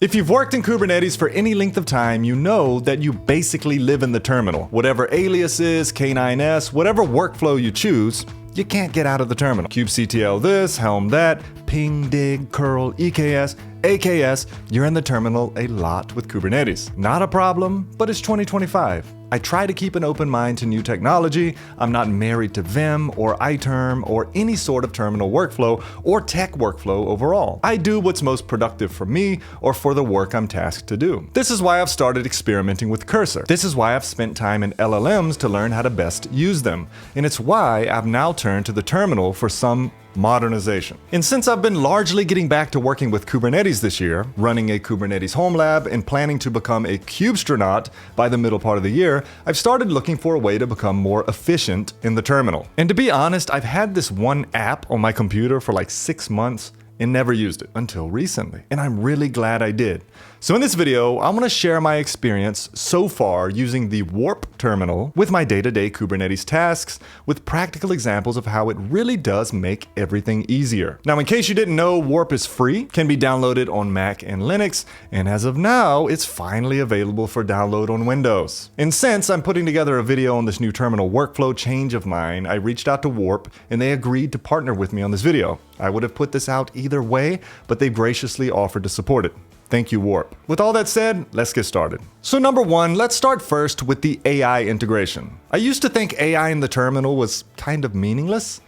If you've worked in Kubernetes for any length of time, you know that you basically live in the terminal. Whatever aliases, K9s, whatever workflow you choose, you can't get out of the terminal. kubectl this, helm that, ping, dig, curl, EKS, AKS, you're in the terminal a lot with Kubernetes. Not a problem, but it's 2025. I try to keep an open mind to new technology. I'm not married to Vim or iTerm or any sort of terminal workflow or tech workflow overall. I do what's most productive for me or for the work I'm tasked to do. This is why I've started experimenting with Cursor. This is why I've spent time in LLMs to learn how to best use them. And it's why I've now turned to the terminal for some modernization. And since I've been largely getting back to working with Kubernetes this year, running a Kubernetes home lab and planning to become a Kubestronaut by the middle part of the year, I've started looking for a way to become more efficient in the terminal. And to be honest, I've had this one app on my computer for like 6 months and never used it until recently. And I'm really glad I did. So in this video, I want to share my experience so far using the Warp terminal with my day-to-day Kubernetes tasks with practical examples of how it really does make everything easier. Now, in case you didn't know, Warp is free, can be downloaded on Mac and Linux, and as of now, it's finally available for download on Windows. And since I'm putting together a video on this new terminal workflow change of mine, I reached out to Warp and they agreed to partner with me on this video. I would have put this out either way, but they graciously offered to support it. Thank you, Warp. With all that said, let's get started. So number one, let's start first with the AI integration. I used to think AI in the terminal was kind of meaningless.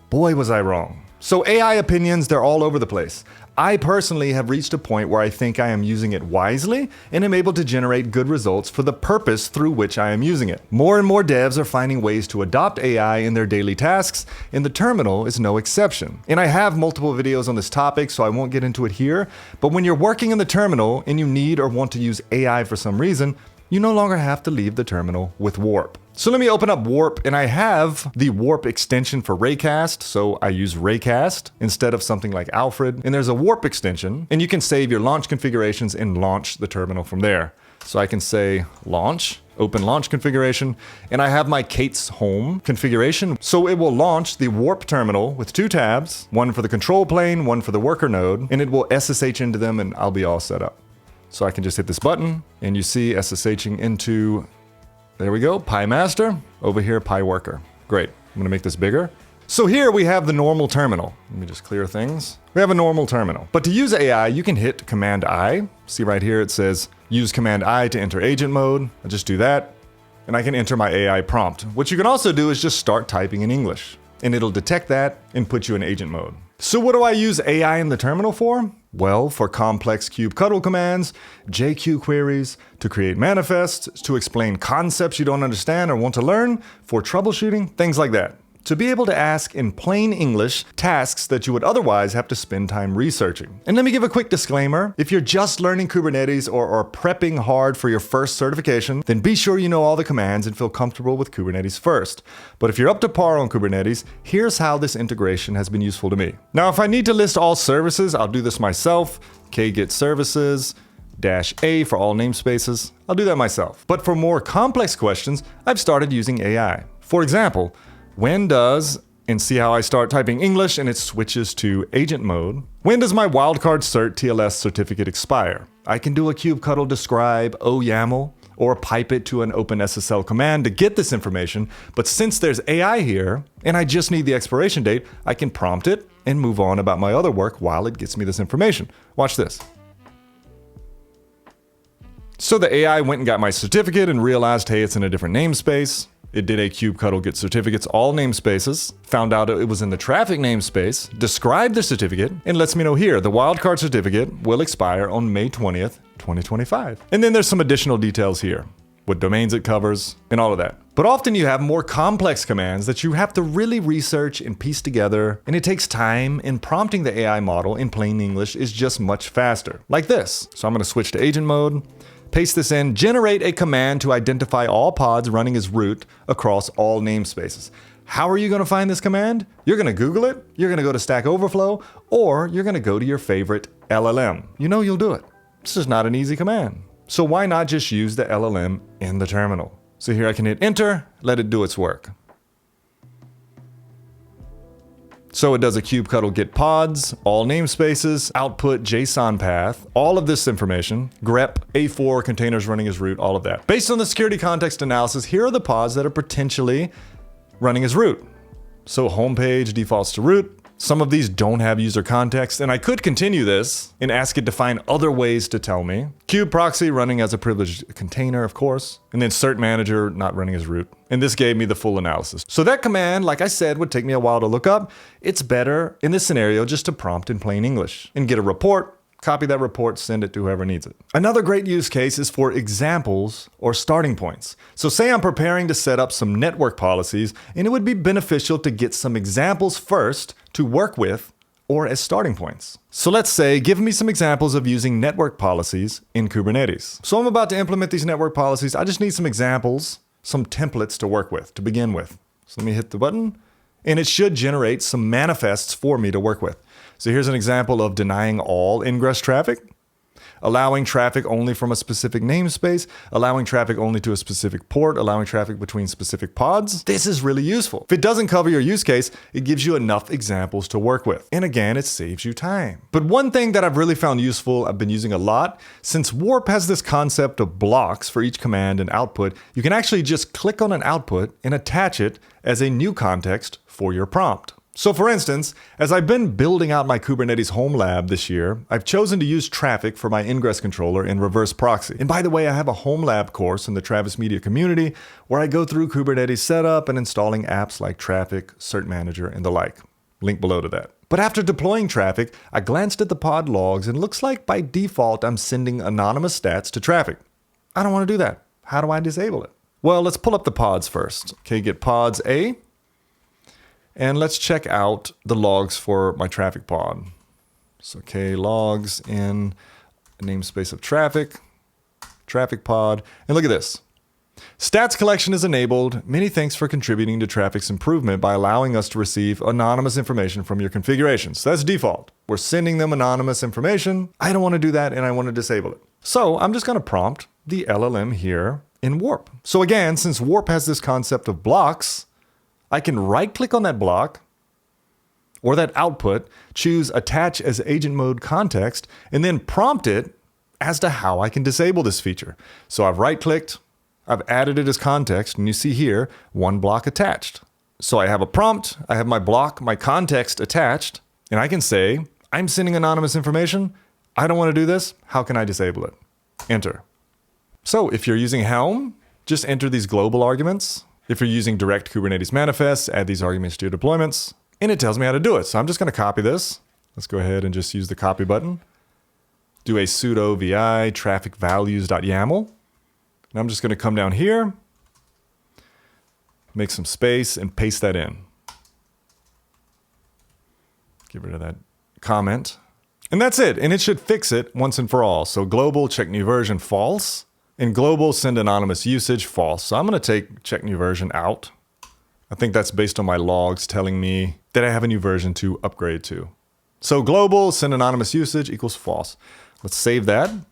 Boy, was I wrong. So AI opinions, they're all over the place. I personally have reached a point where I think I am using it wisely and am able to generate good results for the purpose through which I am using it. More and more devs are finding ways to adopt AI in their daily tasks, and the terminal is no exception. And I have multiple videos on this topic, so I won't get into it here, but when you're working in the terminal and you need or want to use AI for some reason, you no longer have to leave the terminal with Warp. So let me open up Warp, and I have the Warp extension for Raycast, so I use Raycast instead of something like Alfred. And there's a Warp extension, and you can save your launch configurations and launch the terminal from there. So I can say launch, open launch configuration, and I have my Kate's home configuration. So it will launch the Warp terminal with 2 tabs, one for the control plane, one for the worker node, and it will SSH into them and I'll be all set up. So I can just hit this button and you see SSHing into, there we go, PyMaster, over here PyWorker. Great, I'm gonna make this bigger. So here we have the normal terminal. Let me just clear things. We have a normal terminal. But to use AI, you can hit Command I. See right here it says use Command I to enter agent mode. I just do that and I can enter my AI prompt. What you can also do is just start typing in English and it'll detect that and put you in agent mode. So what do I use AI in the terminal for? Well, for complex kubectl commands, JQ queries, to create manifests, to explain concepts you don't understand or want to learn, for troubleshooting, things like that. To be able to ask in plain English tasks that you would otherwise have to spend time researching. And let me give a quick disclaimer. If you're just learning Kubernetes or are prepping hard for your first certification, then be sure you know all the commands and feel comfortable with Kubernetes first. But if you're up to par on Kubernetes, here's how this integration has been useful to me. Now, if I need to list all services, I'll do this myself. kget services, -A for all namespaces. I'll do that myself. But for more complex questions, I've started using AI. For example, when does, and see how I start typing English and it switches to agent mode. When does my wildcard cert TLS certificate expire? I can do a kubectl describe OYAML or pipe it to an OpenSSL command to get this information. But since there's AI here and I just need the expiration date, I can prompt it and move on about my other work while it gets me this information. Watch this. So the AI went and got my certificate and realized, hey, it's in a different namespace. It did a kubectl get certificates, all namespaces, found out it was in the traffic namespace, described the certificate, and lets me know here, the wildcard certificate will expire on May 20th, 2025. And then there's some additional details here, what domains it covers, and all of that. But often you have more complex commands that you have to really research and piece together, and it takes time, and prompting the AI model in plain English is just much faster, like this. So I'm gonna switch to agent mode, paste this in, generate a command to identify all pods running as root across all namespaces. How are you gonna find this command? You're gonna Google it, you're gonna go to Stack Overflow, or you're gonna go to your favorite LLM. You know you'll do it. This is not an easy command. So why not just use the LLM in the terminal? So here I can hit enter, let it do its work. So it does a kubectl get pods, all namespaces, output JSON path, all of this information, grep, A4, containers running as root, all of that. Based on the security context analysis, here are the pods that are potentially running as root. So homepage defaults to root. Some of these don't have user context, and I could continue this and ask it to find other ways to tell me. Kube proxy running as a privileged container, of course, and then cert manager not running as root. And this gave me the full analysis. So that command, like I said, would take me a while to look up. It's better in this scenario just to prompt in plain English and get a report. Copy that report, send it to whoever needs it. Another great use case is for examples or starting points. So say I'm preparing to set up some network policies, and it would be beneficial to get some examples first to work with or as starting points. So let's say, give me some examples of using network policies in Kubernetes. So I'm about to implement these network policies. I just need some examples, some templates to work with, to begin with. So let me hit the button, and it should generate some manifests for me to work with. So here's an example of denying all ingress traffic, allowing traffic only from a specific namespace, allowing traffic only to a specific port, allowing traffic between specific pods. This is really useful. If it doesn't cover your use case, it gives you enough examples to work with. And again, it saves you time. But one thing that I've really found useful, I've been using a lot, since Warp has this concept of blocks for each command and output, you can actually just click on an output and attach it as a new context for your prompt. So for instance, as I've been building out my Kubernetes home lab this year, I've chosen to use traffic for my ingress controller in reverse proxy. And by the way, I have a home lab course in the Travis Media community where I go through Kubernetes setup and installing apps like Traffic, Cert Manager, and the like. Link below to that. But after deploying traffic, I glanced at the pod logs and it looks like by default I'm sending anonymous stats to traffic. I don't want to do that. How do I disable it? Well, let's pull up the pods first. Okay, get pods A. And let's check out the logs for my traffic pod. So, okay, logs in a namespace of traffic pod. And look at this. Stats collection is enabled. Many thanks for contributing to traffic's improvement by allowing us to receive anonymous information from your configurations. So that's default. We're sending them anonymous information. I don't want to do that and I want to disable it. So I'm just going to prompt the LLM here in Warp. So again, since Warp has this concept of blocks, I can right-click on that block or that output, choose Attach as Agent Mode Context, and then prompt it as to how I can disable this feature. So I've right-clicked, I've added it as context, and you see here, one block attached. So I have a prompt, I have my block, my context attached, and I can say, I'm sending anonymous information. I don't want to do this. How can I disable it? Enter. So if you're using Helm, just enter these global arguments. If you're using direct Kubernetes manifests, add these arguments to your deployments, and it tells me how to do it. So I'm just going to copy this. Let's go ahead and just use the copy button. Do a sudo vi traffic values.yaml. And I'm just going to come down here, make some space, and paste that in. Get rid of that comment. And that's it. And it should fix it once and for all. So global check new version false. And global send anonymous usage false. So I'm going to take check new version out. I think that's based on my logs telling me that I have a new version to upgrade to. So global send anonymous usage equals false. Let's save that. And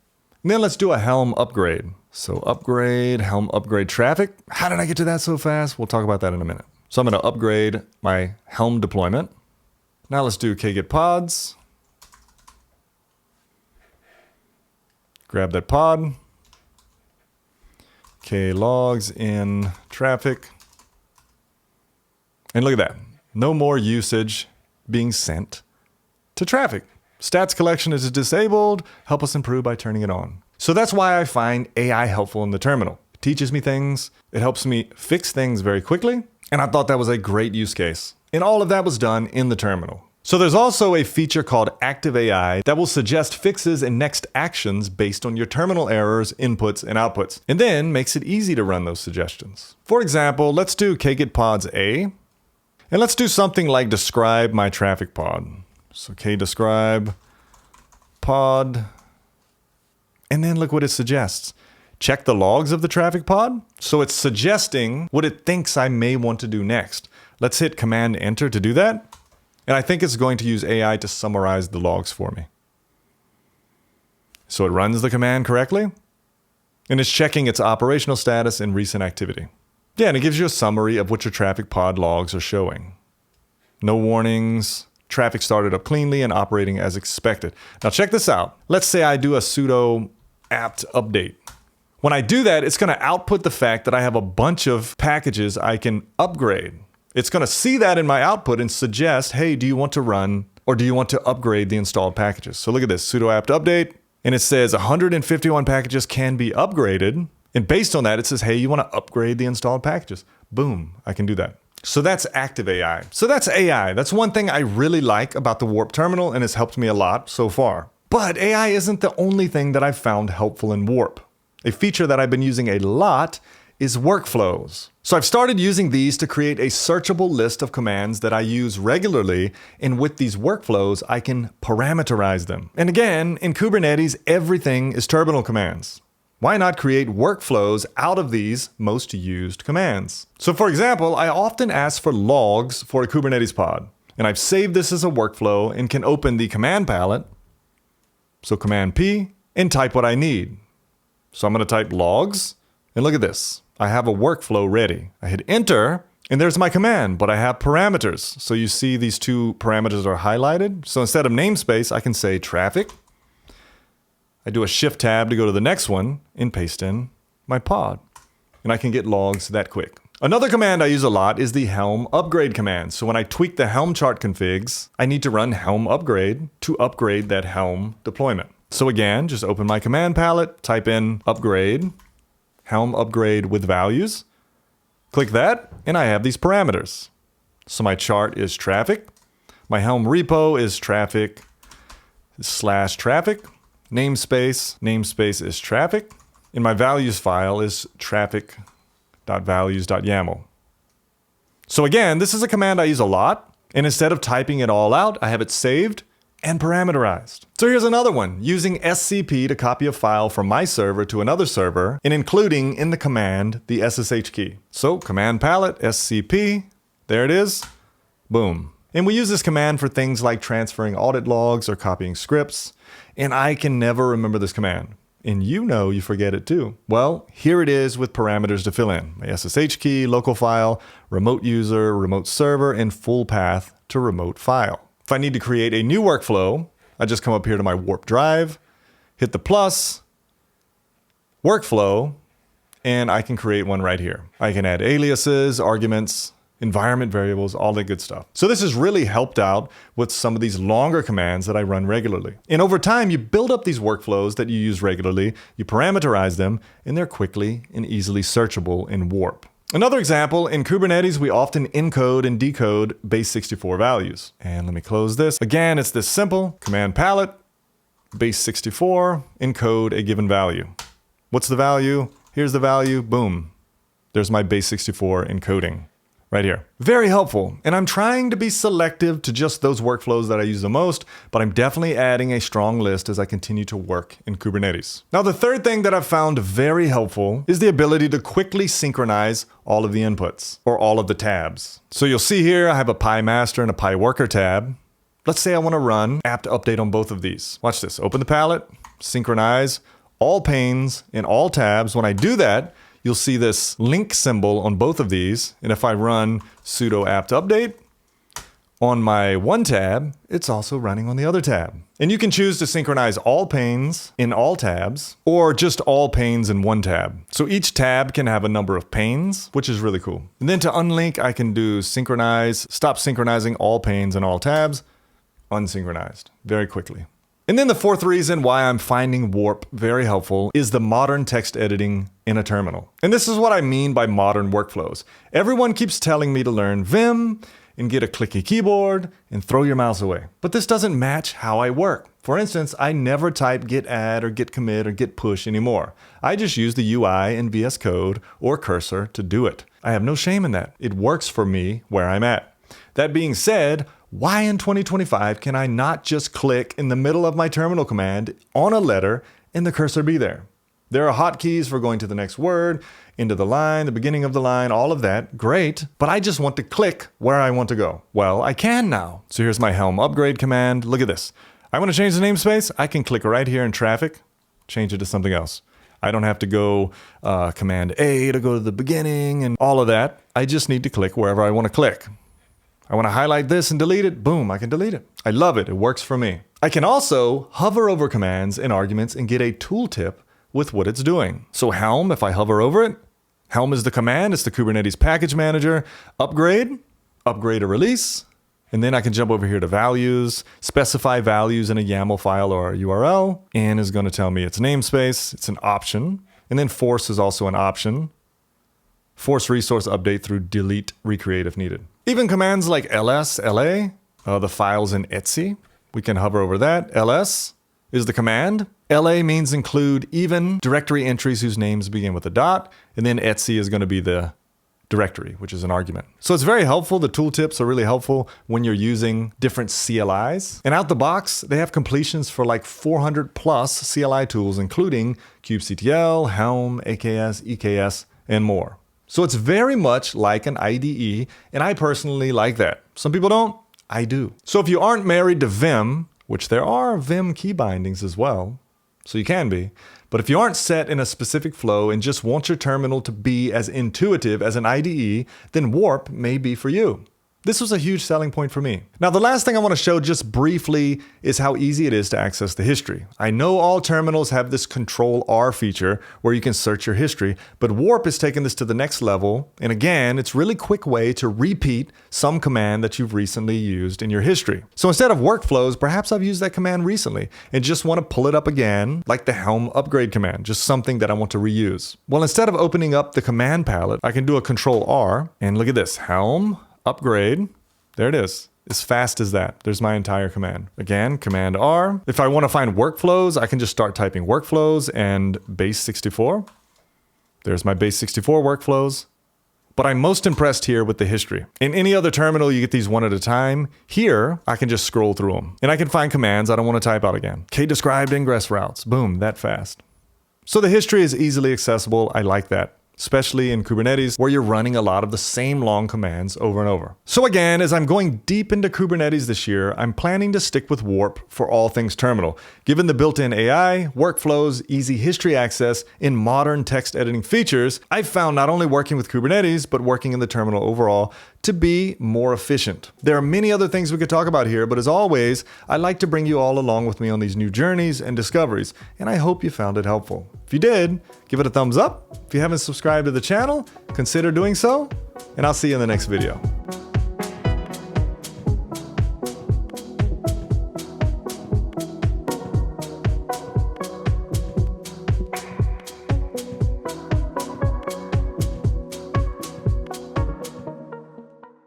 then let's do a Helm upgrade. So upgrade, Helm upgrade traffic. How did I get to that so fast? We'll talk about that in a minute. So I'm going to upgrade my Helm deployment. Now let's do kget pods. Grab that pod. Okay, logs in traffic. And look at that. No more usage being sent to traffic. Stats collection is disabled. Help us improve by turning it on. So that's why I find AI helpful in the terminal. It teaches me things. It helps me fix things very quickly. And I thought that was a great use case. And all of that was done in the terminal. So there's also a feature called Active AI that will suggest fixes and next actions based on your terminal errors, inputs, and outputs, and then makes it easy to run those suggestions. For example, let's do kget pods A, and let's do something like describe my traffic pod. So describe pod, and then look what it suggests. Check the logs of the traffic pod. So it's suggesting what it thinks I may want to do next. Let's hit Command Enter to do that. And I think it's going to use AI to summarize the logs for me. So it runs the command correctly, and it's checking its operational status and recent activity. Yeah, and it gives you a summary of what your traffic pod logs are showing. No warnings. Traffic started up cleanly and operating as expected. Now check this out. Let's say I do a sudo apt update. When I do that, it's going to output the fact that I have a bunch of packages I can upgrade. It's going to see that in my output and suggest, hey, do you want to run or do you want to upgrade the installed packages? So look at this, sudo apt update, and it says 151 packages can be upgraded. And based on that, it says, hey, you want to upgrade the installed packages. Boom, I can do that. So that's active AI. So that's AI. That's one thing I really like about the Warp terminal, and it's helped me a lot so far. But AI isn't the only thing that I've found helpful in Warp. A feature that I've been using a lot is workflows. So I've started using these to create a searchable list of commands that I use regularly, and with these workflows, I can parameterize them. And again, in Kubernetes, everything is terminal commands. Why not create workflows out of these most used commands? So for example, I often ask for logs for a Kubernetes pod, and I've saved this as a workflow and can open the command palette, so Command P, and type what I need. So I'm going to type logs, and look at this. I have a workflow ready. I hit enter, and there's my command, but I have parameters. So you see these two parameters are highlighted. So instead of namespace, I can say traffic. I do a shift tab to go to the next one and paste in my pod. And I can get logs that quick. Another command I use a lot is the Helm upgrade command. So when I tweak the Helm chart configs, I need to run Helm upgrade to upgrade that Helm deployment. So again, just open my command palette, type in upgrade, Helm upgrade with values. Click that, and I have these parameters. So my chart is traffic. My Helm repo is traffic / traffic. Namespace is traffic, and my values file is traffic.values.yaml. So again, this is a command I use a lot, and instead of typing it all out, I have it saved and parameterized. So here's another one, using SCP to copy a file from my server to another server, and including in the command the SSH key. So command palette, SCP, there it is, boom. And we use this command for things like transferring audit logs or copying scripts. And I can never remember this command. And you know you forget it too. Well, here it is with parameters to fill in. My SSH key, local file, remote user, remote server, and full path to remote file. If I need to create a new workflow, I just come up here to my Warp drive, hit the plus, workflow, and I can create one right here. I can add aliases, arguments, environment variables, all that good stuff. So this has really helped out with some of these longer commands that I run regularly. And over time, you build up these workflows that you use regularly, you parameterize them, and they're quickly and easily searchable in Warp. Another example, in Kubernetes, we often encode and decode base 64 values. And let me close this. Again, it's this simple, command palette, base 64, encode a given value. What's the value? Here's the value, boom. There's my base 64 encoding. Right here. Very helpful. And I'm trying to be selective to just those workflows that I use the most, but I'm definitely adding a strong list as I continue to work in Kubernetes. Now, the third thing that I've found very helpful is the ability to quickly synchronize all of the inputs or all of the tabs. So you'll see here, I have a PyMaster and a PyWorker tab. Let's say I want to run apt update on both of these. Watch this. Open the palette, synchronize all panes in all tabs. When I do that, you'll see this link symbol on both of these. And if I run sudo apt update on my one tab, it's also running on the other tab. And you can choose to synchronize all panes in all tabs or just all panes in one tab. So each tab can have a number of panes, which is really cool. And then to unlink, I can do synchronize, stop synchronizing all panes in all tabs, unsynchronized very quickly. And then the fourth reason why I'm finding Warp very helpful is the modern text editing in a terminal. And this is what I mean by modern workflows. Everyone keeps telling me to learn Vim and get a clicky keyboard and throw your mouse away. But this doesn't match how I work. For instance, I never type git add or git commit or git push anymore. I just use the UI in VS Code or Cursor to do it. I have no shame in that. It works for me where I'm at. That being said, why in 2025 can I not just click in the middle of my terminal command on a letter and the cursor be there? There are hotkeys for going to the next word, into the line, the beginning of the line, all of that. Great, but I just want to click where I want to go. Well, I can now. So here's my Helm upgrade command. Look at this. I want to change the namespace. I can click right here in traffic, change it to something else. I don't have to go Command A to go to the beginning and all of that. I just need to click wherever I want to click. I want to highlight this and delete it. Boom, I can delete it. I love it. It works for me. I can also hover over commands and arguments and get a tooltip with what it's doing. So Helm, if I hover over it, Helm is the command. It's the Kubernetes package manager. Upgrade a release. And then I can jump over here to values, specify values in a YAML file or a URL. And is going to tell me its namespace. It's an option. And then force is also an option. Force resource update through delete recreate if needed. Even commands like ls, la, the files in etc. We can hover over that. ls is the command. La means include even directory entries whose names begin with a dot. And then etc is going to be the directory, which is an argument. So it's very helpful. The tooltips are really helpful when you're using different CLIs. And out the box, they have completions for like 400 plus CLI tools, including kubectl, Helm, AKS, EKS, and more. So it's very much like an IDE, and I personally like that. Some people don't, I do. So if you aren't married to Vim, which there are Vim key bindings as well, so you can be, but if you aren't set in a specific flow and just want your terminal to be as intuitive as an IDE, then Warp may be for you. This was a huge selling point for me. Now, the last thing I want to show just briefly is how easy it is to access the history. I know all terminals have this Control-R feature where you can search your history, but Warp is taking this to the next level. And again, it's a really quick way to repeat some command that you've recently used in your history. So instead of workflows, perhaps I've used that command recently and just want to pull it up again, like the Helm upgrade command, just something that I want to reuse. Well, instead of opening up the command palette, I can do a Control-R and look at this, Helm upgrade. There it is. As fast as that. There's my entire command. Again, Command R. If I want to find workflows, I can just start typing workflows and base 64. There's my base 64 workflows. But I'm most impressed here with the history. In any other terminal, you get these one at a time. Here, I can just scroll through them. And I can find commands I don't want to type out again. K-described ingress routes. Boom, that fast. So the history is easily accessible. I like that, especially in Kubernetes, where you're running a lot of the same long commands over and over. So again, as I'm going deep into Kubernetes this year, I'm planning to stick with Warp for all things terminal. Given the built-in AI, workflows, easy history access, and modern text editing features, I've found not only working with Kubernetes, but working in the terminal overall to be more efficient. There are many other things we could talk about here, but as always, I like to bring you all along with me on these new journeys and discoveries, and I hope you found it helpful. If you did, give it a thumbs up. If you haven't subscribed to the channel, consider doing so, and I'll see you in the next video.